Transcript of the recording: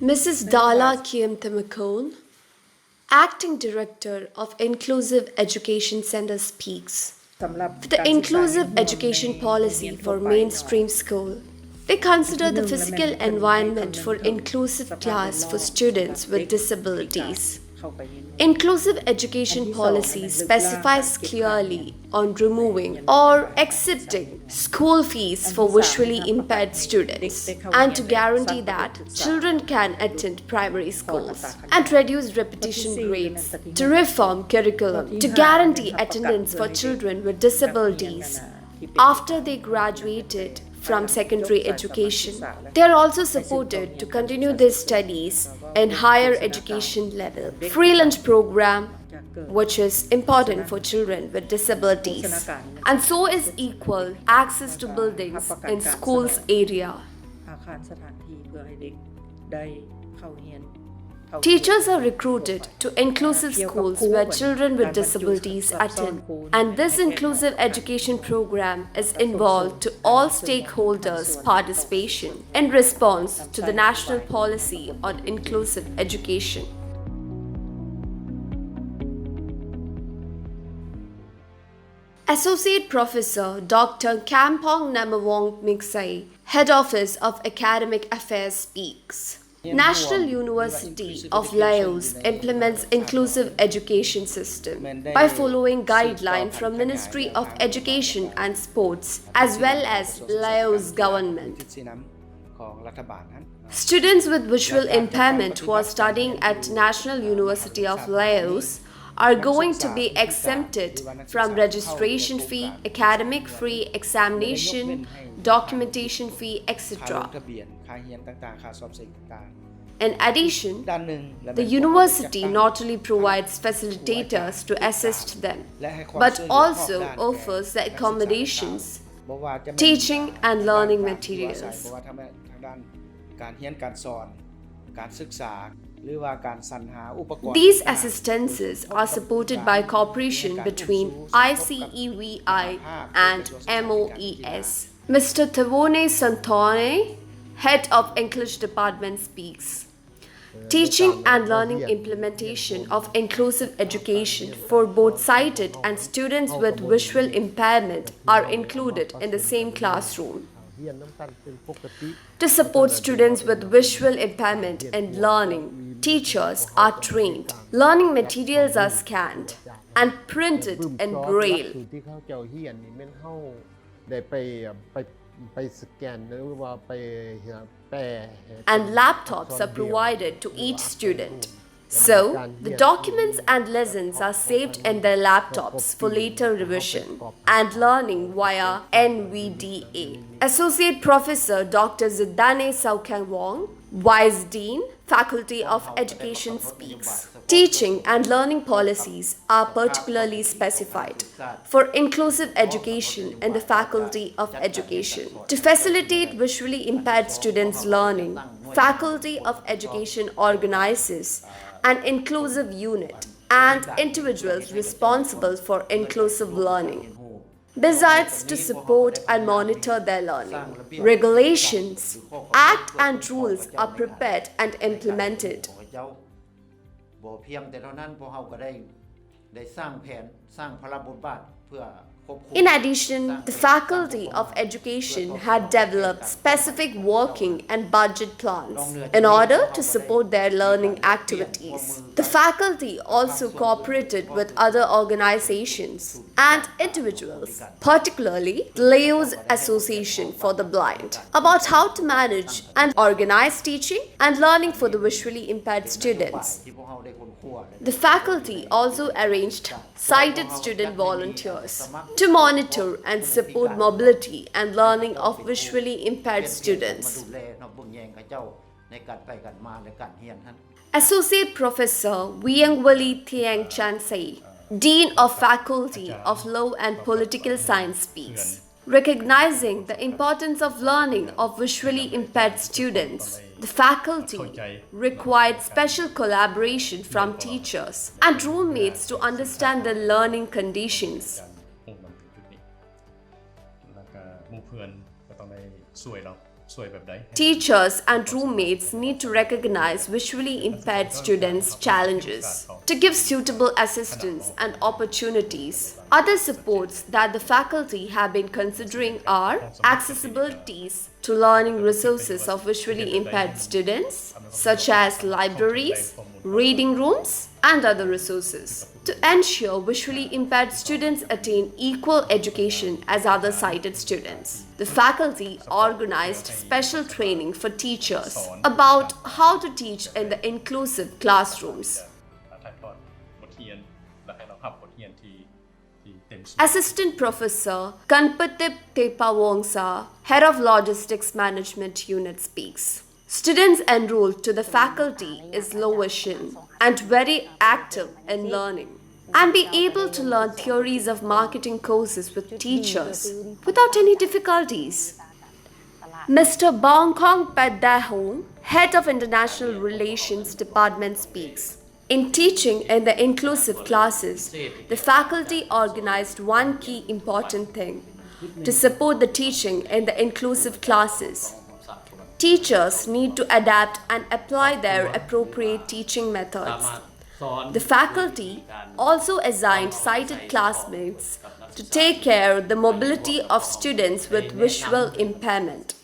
Mrs. Dala Kiamthamakone, Acting Director of Inclusive Education Center speaks. For the inclusive education policy for mainstream school, they consider the physical environment for inclusive class for students with disabilities. Inclusive education policy specifies clearly on removing or accepting school fees for visually impaired students and to guarantee that children can attend primary schools and reduce repetition grades, to reform curriculum, to guarantee attendance for children with disabilities after they graduated from secondary education. They are also supported to continue their studies in higher education level. Free lunch program, which is important for children with disabilities, and so is equal access to buildings in schools area. Teachers are recruited to inclusive schools where children with disabilities attend, and this inclusive education program is involved to all stakeholders' participation in response to the national policy on inclusive education. Associate Professor Dr. Kampong Namawong Miksai, Head Office of Academic Affairs speaks. National University of Laos implements inclusive education system by following guideline from Ministry of Education and Sports as well as Laos government. Students with visual impairment who are studying at National University of Laos are going to be exempted from registration fee, academic fee, examination, documentation fee, etc. In addition, the university not only provides facilitators to assist them, but also offers the accommodations, teaching and learning materials. These assistances are supported by cooperation between ICEVI and MOES. Mr. Tavone Santone, Head of English Department speaks. Teaching and learning implementation of inclusive education for both sighted and students with visual impairment are included in the same classroom. To support students with visual impairment in learning, teachers are trained. Learning materials are scanned and printed in braille. And laptops are provided to each student. So, the documents and lessons are saved in their laptops for later revision and learning via NVDA. Associate Professor Dr. Zidane Saukang Wong, Vice Dean, Faculty of Education speaks. Teaching and learning policies are particularly specified for inclusive education in the Faculty of Education. To facilitate visually impaired students' learning, Faculty of Education organizes an inclusive unit and individuals responsible for inclusive learning. Besides to support and monitor their learning, regulations, act and rules are prepared and implemented. In addition, the Faculty of Education had developed specific working and budget plans in order to support their learning activities. The faculty also cooperated with other organizations and individuals, particularly the Laos Association for the Blind, about how to manage and organize teaching and learning for the visually impaired students. The faculty also arranged sighted student volunteers to monitor and support mobility and learning of visually impaired students. Associate Professor Wiangwali Thiang Chansei, Dean of Faculty of Law and Political Science speaks. Recognizing the importance of learning of visually impaired students, the faculty required special collaboration from teachers and roommates to understand their learning conditions. หมู่เพื่อนก็ต้องได้ช่วยเนาะ ช่วยแบบใด Teachers and roommates need to recognize visually impaired students' challenges to give suitable assistance and opportunities. Other supports that the faculty have been considering are accessibilities to learning resources of visually impaired students, such as libraries, reading rooms, and other resources. To ensure visually impaired students attain equal education as other sighted students, the faculty organized special training for teachers about how to teach in the inclusive classrooms. ถ่ายทอดบทเรียนและให้เราทำบทเรียนที่เต็มสูบ Assistant Professor Kanpatip Tepawongsa, Head of Logistics Management Unit speaks. Students enrolled to the faculty is low vision and very active in learning and be able to learn theories of marketing courses with teachers without any difficulties. Mr. Bongkong Padahong, Head of International Relations Department speaks. In teaching in the inclusive classes, the faculty organized one key important thing to support the teaching in the inclusive classes. Teachers need to adapt and apply their appropriate teaching methods. The faculty also assigned sighted classmates to take care of the mobility of students with visual impairment.